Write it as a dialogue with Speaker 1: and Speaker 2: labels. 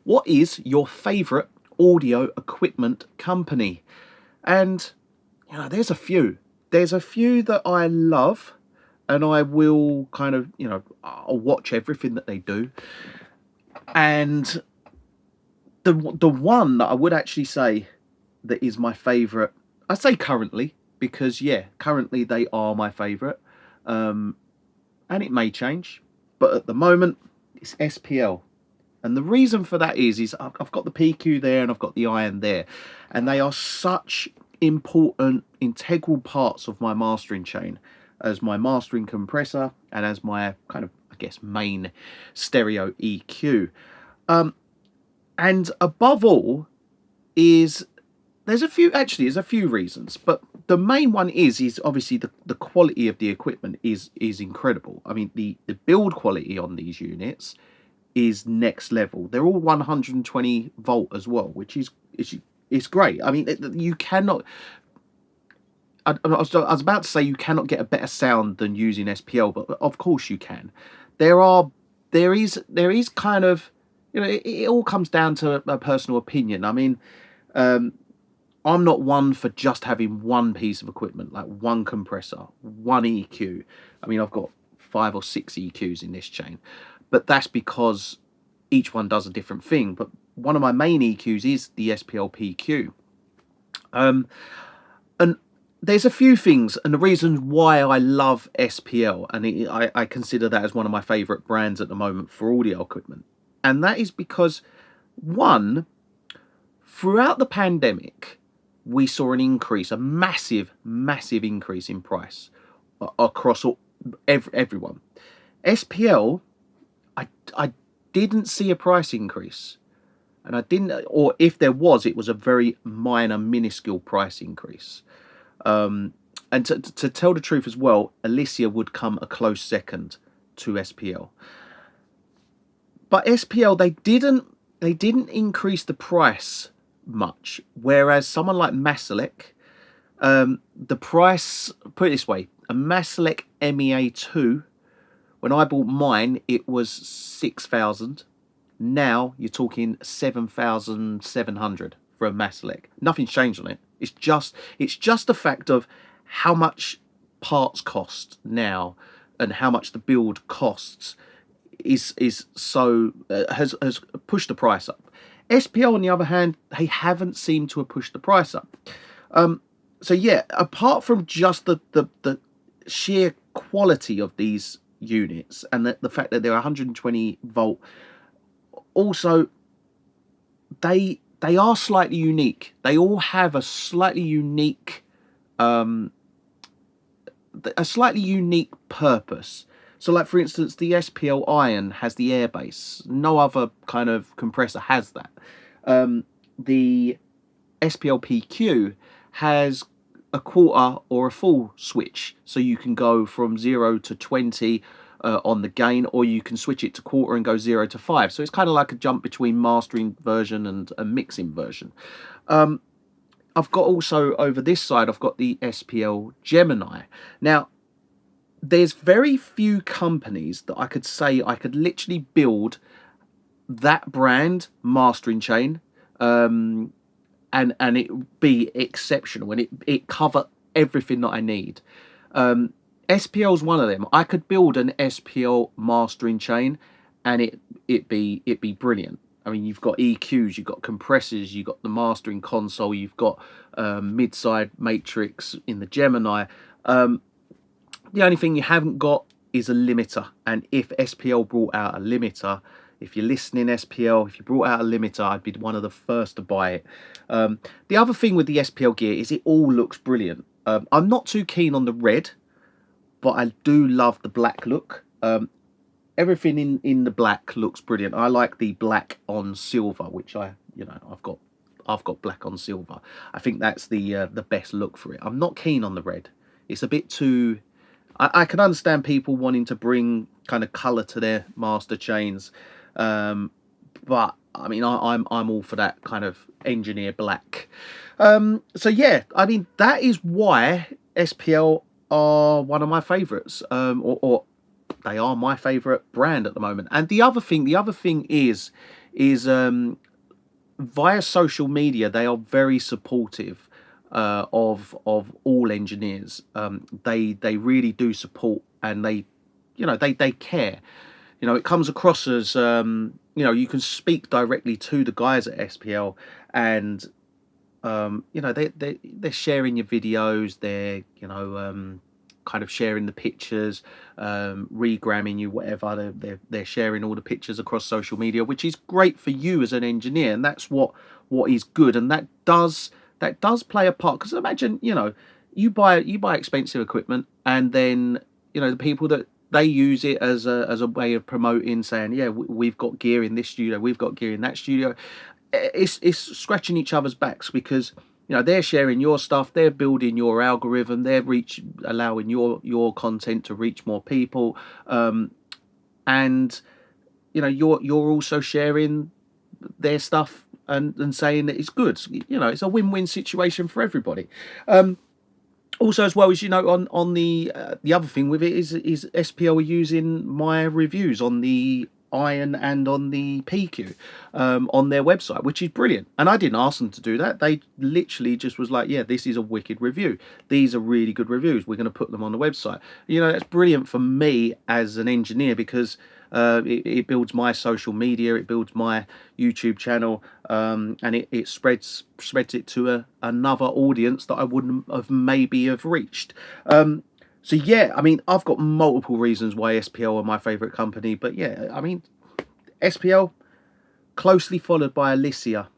Speaker 1: what is your favourite audio equipment company? And, there's a few. There's a few that I love, and I will kind of, I'll watch everything that they do. And the one that I would actually say that is my favourite, I say currently, because, currently they are my favourite. And it may change, but at the moment, it's SPL. And the reason for that is I've got the PQ there and I've got the Iron there. And they are such important, integral parts of my mastering chain as my mastering compressor and as my kind of, I guess, main stereo EQ. And above all there's a few reasons, but the main one is obviously the quality of the equipment is incredible. I mean, the build quality on these units is next level. They're all 120 volt as well, which is great. I mean, you cannot. I was about to say you cannot get a better sound than using SPL, but of course you can. There is kind of, it all comes down to a personal opinion. I mean, I'm not one for just having one piece of equipment, like one compressor, one EQ. I mean, I've got 5 or 6 EQs in this chain, but that's because each one does a different thing. But one of my main EQs is the SPL PQ. And there's a few things, and the reasons why I love SPL, and I consider that as one of my favourite brands at the moment for audio equipment. And that is because, one, throughout the pandemic, we saw an increase, a massive increase in price across everyone. SPL, I didn't see a price increase, and I didn't, or if there was, it was a very minor, minuscule price increase. And to tell the truth as well, Elysia would come a close second to SPL. But SPL, they didn't increase the price much, whereas someone like Masalek, the price, put it this way, a Masalek MEA2, when I bought mine, it was 6,000. Now you're talking 7,700 for a Masalek. Nothing's changed on it. It's just a fact of how much parts cost now and how much the build costs has pushed the price up. SPL, on the other hand, they haven't seemed to have pushed the price up. So yeah, apart from just the sheer quality of these units and the fact that they're 120 volt, also they are slightly unique. They all have a slightly unique purpose. So, like, for instance, the SPL Iron has the airbase. No other kind of compressor has that. The SPL PQ has a quarter or a full switch, so you can go from 0 to 20 on the gain, or you can switch it to quarter and go 0 to 5. So it's kind of like a jump between mastering version and a mixing version. I've got also over this side, I've got the SPL Gemini. Now, there's very few companies that I could say I could literally build that brand mastering chain, and it be exceptional, and it cover everything that I need. SPL's one of them. I could build an SPL mastering chain, and it be brilliant. I mean, you've got EQs, you've got compressors, you've got the mastering console, you've got mid-side matrix in the Gemini. The only thing you haven't got is a limiter, and if SPL brought out a limiter, if you're listening SPL, if you brought out a limiter, I'd be one of the first to buy it. The other thing with the SPL gear is it all looks brilliant. I'm not too keen on the red, but I do love the black look. Everything in the black looks brilliant. I like the black on silver, which I've got black on silver. I think that's the best look for it. I'm not keen on the red. It's a bit too. I can understand people wanting to bring kind of colour to their master chains, but I mean, I'm all for that kind of engineer black. So yeah, I mean, that is why SPL are one of my favourites, or they are my favourite brand at the moment. And the other thing is is via social media they are very supportive of all engineers. They really do support, and they care. It comes across as you can speak directly to the guys at SPL, and they're sharing your videos. They're kind of sharing the pictures, regramming you, whatever. They're sharing all the pictures across social media, which is great for you as an engineer, and that's what is good, and that does play a part. Because imagine, you buy expensive equipment, and then the people that they use it as a way of promoting, saying, yeah, we've got gear in this studio, we've got gear in that studio. It's scratching each other's backs, because they're sharing your stuff, they're building your algorithm, they're allowing your content to reach more people, and you're also sharing their stuff and saying that it's good. It's a win-win situation for everybody. Also, as well as on the other thing with it is SPL are using my reviews on the Iron and on the PQ on their website, which is brilliant. And I didn't ask them to do that. They literally just was like, yeah, this is a wicked review. These are really good reviews. We're going to put them on the website. That's brilliant for me as an engineer, because it builds my social media, it builds my YouTube channel, and it spreads it to another audience that I wouldn't have maybe have reached. So yeah, I mean, I've got multiple reasons why SPL are my favourite company, but yeah, I mean, SPL closely followed by Alicia.